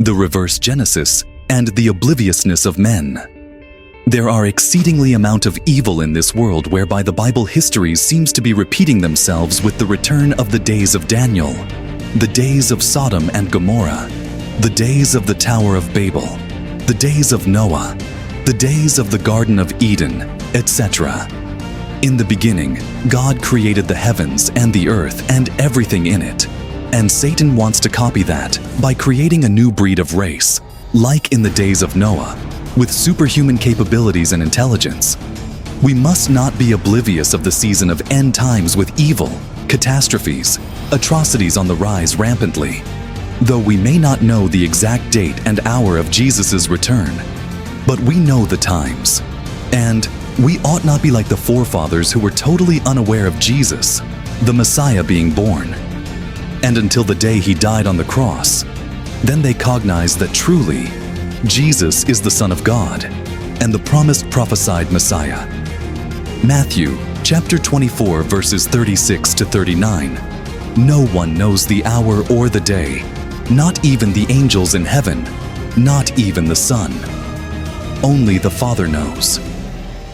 the reverse Genesis, and the obliviousness of men. There are exceedingly amount of evil in this world whereby the Bible histories seems to be repeating themselves with the return of the days of Daniel, the days of Sodom and Gomorrah, the days of the Tower of Babel, the days of Noah, the days of the Garden of Eden, etc. In the beginning, God created the heavens and the earth and everything in it. And Satan wants to copy that by creating a new breed of race, like in the days of Noah, with superhuman capabilities and intelligence. We must not be oblivious of the season of end times with evil, catastrophes, atrocities on the rise rampantly. Though we may not know the exact date and hour of Jesus' return, but we know the times. And we ought not be like the forefathers who were totally unaware of Jesus, the Messiah, being born. And until the day he died on the cross, then they cognized that truly, Jesus is the Son of God and the promised prophesied Messiah. Matthew chapter 24 verses 36 to 39. No one knows the hour or the day, not even the angels in heaven, not even the Son. Only the Father knows.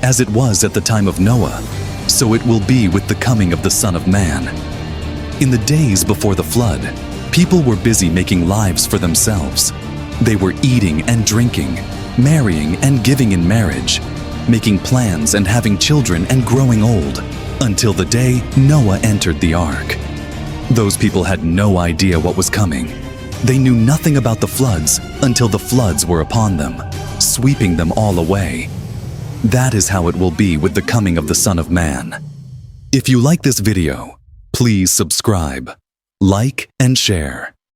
As it was at the time of Noah, so it will be with the coming of the Son of Man. In the days before the flood, people were busy making lives for themselves. They were eating and drinking, marrying and giving in marriage, making plans and having children and growing old, until the day Noah entered the ark. Those people had no idea what was coming. They knew nothing about the floods until the floods were upon them, sweeping them all away. That is how it will be with the coming of the Son of Man. If you like this video, please subscribe, like, and share.